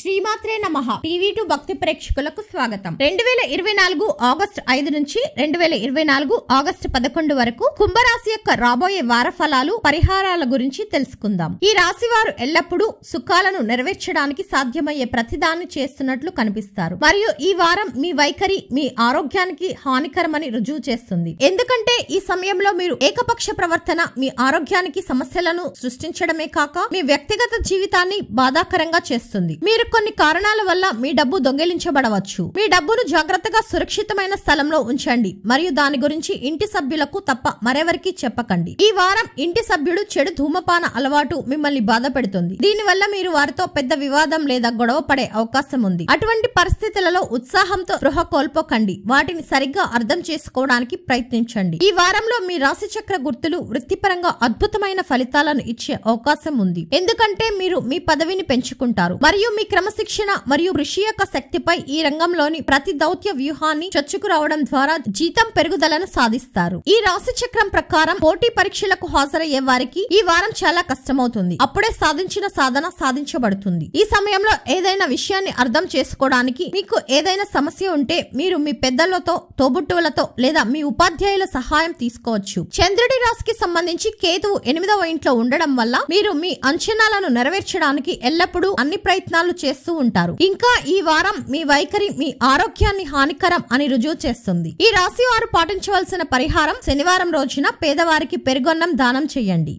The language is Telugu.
శ్రీమాత్రే నమః. టీవీ2 భక్తి ప్రేక్షకులకు స్వాగతం. 2024 ఆగస్టు 5 నుంచి 2024 ఆగస్టు 11 వరకు కుంభరాశి యొక్క రాబోయే వార ఫలాలు, పరిహారాల గురించి తెలుసుకుందాం. ఈ రాశి వారు ఎల్లప్పుడూ సుఖాలను నెరవేర్చడానికి సాధ్యమయ్యే ప్రతిదాన్ని చేస్తున్నట్లు కనిపిస్తారు మరియు ఈ వారం మీ వైఖరి మీ ఆరోగ్యానికి హానికరమని రుజువు చేస్తుంది. ఎందుకంటే ఈ సమయంలో మీరు ఏకపక్ష ప్రవర్తన మీ ఆరోగ్యానికి సమస్యలను సృష్టించడమే కాక మీ వ్యక్తిగత జీవితాన్ని బాధాకరంగా చేస్తుంది. మీరు కొన్ని కారణాల వల్ల మీ డబ్బు దొంగిలించబడవచ్చు. మీ డబ్బును జాగ్రత్తగా సురక్షితమైన స్థలంలో ఉంచండి మరియు దాని గురించి ఇంటి సభ్యులకు తప్ప మరెవరికి చెప్పకండి. ఈ వారం ఇంటి సభ్యుడు చెడు ధూమపాన అలవాటు మిమ్మల్ని బాధ పెడుతుంది. దీనివల్ల మీరు వారితో పెద్ద వివాదం లేదా గొడవ పడే అవకాశం ఉంది. అటువంటి పరిస్థితులలో ఉత్సాహంతో స్పృహ కోల్పోకండి. వాటిని సరిగ్గా అర్థం చేసుకోవడానికి ప్రయత్నించండి. ఈ వారంలో మీ రాశి చక్ర గుర్తులు వృత్తిపరంగా అద్భుతమైన ఫలితాలను ఇచ్చే అవకాశం ఉంది. ఎందుకంటే మీరు మీ పదవిని పెంచుకుంటారు మరియు మీ క్రమశిక్షణ మరియు కృషి యొక్క శక్తిపై ఈ రంగంలోని ప్రతి దౌత్య వ్యూహాన్ని చొచ్చుకురావడం ద్వారా జీతం పెరుగుదలను సాధిస్తారు. ఈ రాశి చక్రం ప్రకారం పోటీ పరీక్షలకు హాజరయ్యే వారికి ఈ వారం చాలా కష్టమవుతుంది. అప్పుడే సాధించిన సాధన సాధించబడుతుంది. ఈ సమయంలో ఏదైనా విషయాన్ని అర్థం చేసుకోవడానికి మీకు ఏదైనా సమస్య ఉంటే మీరు మీ పెద్దలతో, తోబుట్టువులతో లేదా మీ ఉపాధ్యాయుల సహాయం తీసుకోవచ్చు. చంద్రుడి రాశికి సంబంధించి కేతువు 8వ ఇంట్లో ఉండడం వల్ల మీరు మీ అంచనాలను నెరవేర్చడానికి ఎల్లప్పుడూ అన్ని ప్రయత్నాలు చేస్తూ ఉంటారు. ఇంకా ఈ వారం మీ వైఖరి మీ ఆరోగ్యాన్ని హానికరం అని రుజువు చేస్తుంది. ఈ రాశి వారు పాటించవలసిన పరిహారం: శనివారం రోజున పేదవారికి పెరుగన్నం దానం చేయండి.